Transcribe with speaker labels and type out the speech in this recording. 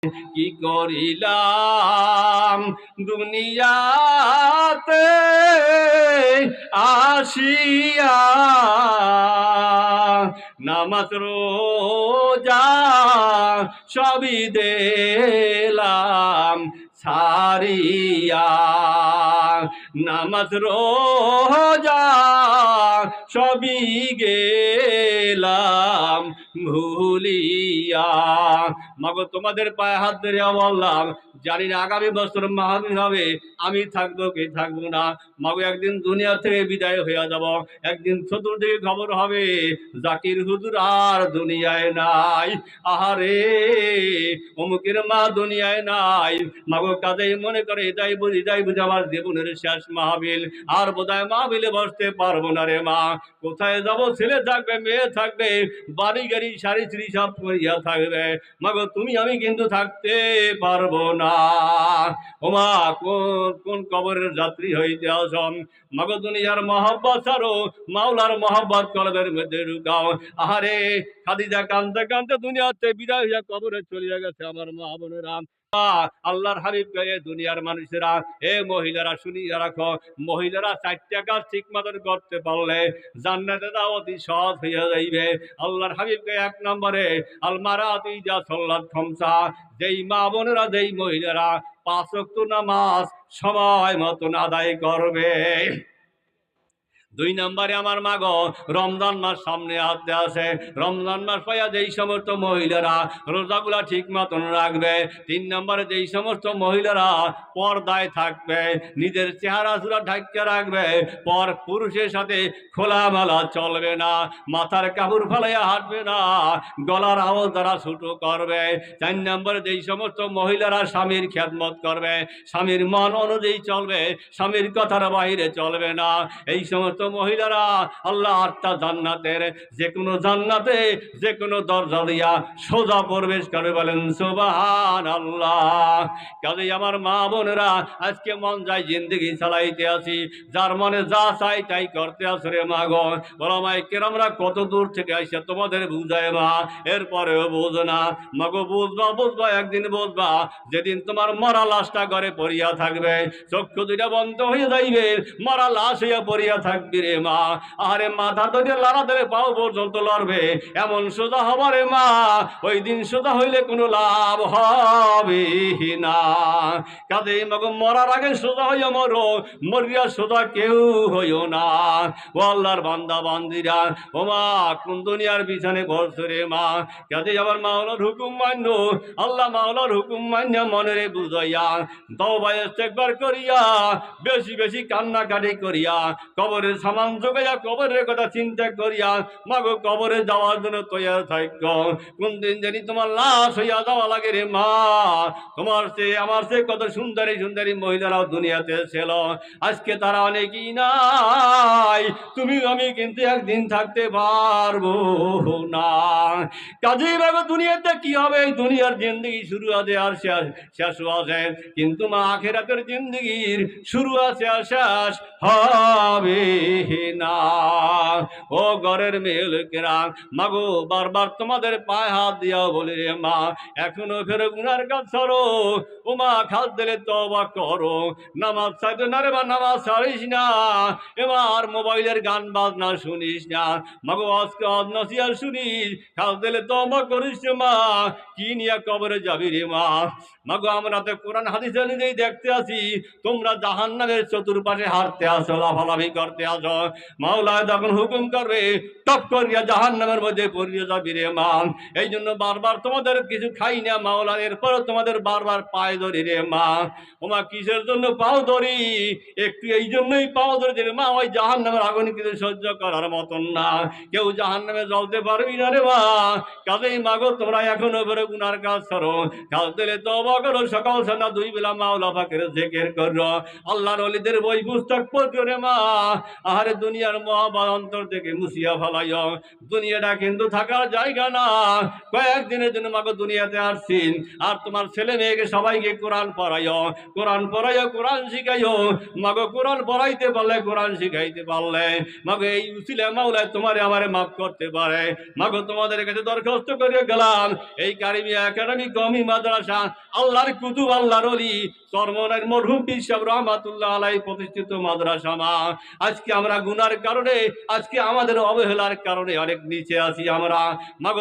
Speaker 1: কি করিলাম দুনিয়াতে আসিয়া, নামাজ রোজা সবই দিলাম ছাড়িয়া, নামাজ রোজা সবই গেলাম ভুলিয়া। মাগো তোমাদের পায়ে হাত ধরে বললাম, জানি না আগামী বছর মাহফিল হবে, আমি থাকবো কি থাকবো না। মাগো একদিন দুনিয়া থেকে বিদায় হয়ে যাব, একদিন চতুর্দিকে খবর হবে জাকির হুজুর আর দুনিয়ায় নাই। আহারে অমুকের মা দুনিয়ায় নাই। মাগো কাজেই মনে করে এটাই বুঝি আমার জীবনের শেষ মাহফিল, আর বোধহয় মাহফিলে বসতে পারবো না রে মা। কোথায় যাব? ছেলে থাকবে, মেয়ে থাকবে, বাড়ি গাড়ি সারি সিঁড়ি সব করিয়া থাকবে। মাগো তুমি আমি কিন্তু থাকতে পারবো না। ওমা কোন কবরের যাত্রী হইতে আসম। মাগো দুনিয়ার মহব্বত ছাড়ো, মাওলার মহব্বত কলবের মধ্যে ঢুকাও। আহারে খাদিজা কান্দতে কান্দতে দুনিয়াতে বিদায় হইয়া কবরে চলিয়া গেছে আমার মা বোনেরা। আল্লাহর হাবিব কে দুনিয়ার মানুষেরা, এ মহিলারা শুনিয়া রাখো, মহিলারা 4টা কাজ ঠিক মতন করতে পারলে জান্নাতে যাওয়া অতি সহজ হইয়া যাইবে। আল্লাহর হাবিবকে 1 নম্বরে আল মারাতি যা সাল্লাত খামসা, যেই মা বোনেরা যেই মহিলারা 5 ওয়াক্ত নামাজ সময় মতন আদায় করবে। 2 নম্বরে আমার মাগো রমজান মাস সামনে আসতে আসে, রমজান মাস পাইয়া যেই সমস্ত মহিলারা রোজাগুলা ঠিক মতন রাখবে। 3 নম্বরে যেই সমস্ত মহিলারা পর্দায় থাকবে, নিজের চেহারা চূড়া ঢাকিয়ে রাখবে, পর পুরুষের সাথে খোলামেলা চলবে না, মাথার কাপড় ফেলাইয়া হাঁটবে না, গলার আওয়াজ দ্বারা ছোটো করবে। 4 নম্বরে যেই সমস্ত মহিলারা স্বামীর খেদমত করবে, স্বামীর মন অনুযায়ী চলবে, স্বামীর কথার বাইরে চলবে না, এই সমস্ত মহিলারা আল্লাহ 8টা জান্নাতের যে কোনো জান্নাতে যে কোনো দরজা দিয়া সোজা প্রবেশ করবে। বলেন সুবহানাল্লাহ। কাজেই আমার মা বোনেরা আজকে মন যায় জিন্দগি চালাইতে আছি, যার মনে যা চাই তাই করতে আসে রে মা গো। ওলামায়ে কেরামরা কত দূর থেকে আইসা তোমাদের বুঝায় মা, এরপরেও বুঝো না। মাগো বুঝবা একদিন বুঝবা, যেদিন তোমার মরা লাশটা ঘরে পড়িয়া থাকবে, চক্ষু দুইটা বন্ধ হয়ে যাইবে, মরা লাশ হইয়া পড়িয়া থাকবি রে মা। আরে মাথা ধরে লড়া ধরে পাও পর্যন্ত লড়বে, এমন সোজা হবারে মা, ওই দিন সোজা হইলে কোনো লাভ হবে না। কাজেই মাগো মরার আগে সোজা হইয়া মরো, মরিয়া সোজা কেউ হইও না। ও আল্লাহর বান্দা বান্দিরা, ও মা কোন দুনিয়ার বিছানে বসে রে মা। কাজেই আমার মাওলার হুকুম মান্য, আল্লাহ মাওলার হুকুম মান্য মনেরে বুঝাইয়া তওবা ইস্তেগফার করিয়া বেশি বেশি কান্নাকাটি করিয়া কবরের সামান জোগাইয়া কবরের কথা চিন্তা করিয়া মাগো কবরে যাওয়ার জন্য তৈয়ার থাকো। কোন দিন জানি তোমার লাশ হইয়া যাওয়া লাগে রে মা। তোমার সে আমার সে কত সুন্দরী সুন্দরী মহিলারাও দুনিয়াতে ছিল, আজকে তারা অনেকই নাই। তুমি আমি কিন্তু একদিন থাকতে পারবো না। কাজেই ভাবে দুনিয়াতে কি হবে, এই দুনিয়ার জিন্দগি শুরু আছে আর শেষ আছে, কিন্তু মা আখিরাতের জিন্দগির শুরু আছে আর শেষ হবে না। ও ঘরের মেয়ে লোকেরা, মাগো বারবার তোমাদের পায়ে হাত দিয়াও বলি রে মা, এখনো ফের গুনার কাজ ছাড়ো। ও মা খাস দিলে তওবা করো, নামাজ ছাড়তে না রে বা নামাজ ছাড়িস না, এবার মোবাইলের গান বাজনা শুনিস না। মাগো আজকে নসিহত শুনিস, খাস দিলে তওবা করিস মা। কি নিয়ে কবরে যাবি রে মা? মাগো আমরা তো কোরআন হাদিস অনুযায়ী দেখতে আছি, তোমরা জাহান্নামের চতুর্পাশে হাঁটতে আসো, লাফালাফি করতে আসো। মাওলা যখন হুকুম করবে টপ করিয়া জাহান্নামের মধ্যে পড়িয়ে যাবি রে মা। এই জন্য বারবার তোমাদের কিছু খাই না মাওলা, এরপর তোমাদের বারবার পায়ে ধরি রে মা। ওমা কিসের জন্য পাও ধরি? একটু এই জন্যই পাও ধরি রে মা, ওই জাহান্নামের আগুন কিছু সহ্য করার মতন না, কেউ জাহান্নামে জ্বলতে পারবি না রে মা। কাজেই মাগো তোমরা এখনো বেরো গুনার কাজ করো, কাজ দিলে তওবা করো, সকাল সন্ধ্যা 2 বেলা মাওলা পাকের জিকির করো, আল্লাহর ওলিদের বই পুস্তক পড়ো রে মা। আহারে দুনিয়ার মহাবা অন্তর থেকে মুছিয়া ফেলাইও। দুনিয়াটা কিন্তু থাকার জায়গা না, কয়েকদিনের জন্য মাগো দুনিয়াতে আসছিন। আর তোমার ছেলে মেয়েকে সবাইকে কোরআন পড়াইও, কোরআন পড়াইও, কোরআন শিখাইও। মাগো কোরআন পড়াইতে পারলে, কোরআন শিখাইতে পারলে মাগো এই উসিলা মাওলা তোমারে আমারে মাফ করতে পারে। মাগো তোমাদের কাছে দরখাস্ত করে গেলাম, এই কারিমিয়া একাডেমি কওমি মাদ্রাসা আল্লাহর কুতুব আল্লাহর ওলি চরমনার মরহুম পীর সাহেব রহমাতুল্লাহ আলাইহি প্রতিষ্ঠিত মাদ্রাসা মা। আজকে আমরা গুনার কারণে, আজকে আমাদের অবহেলার কারণে অনেক নিচে আছি আমরা। মাগো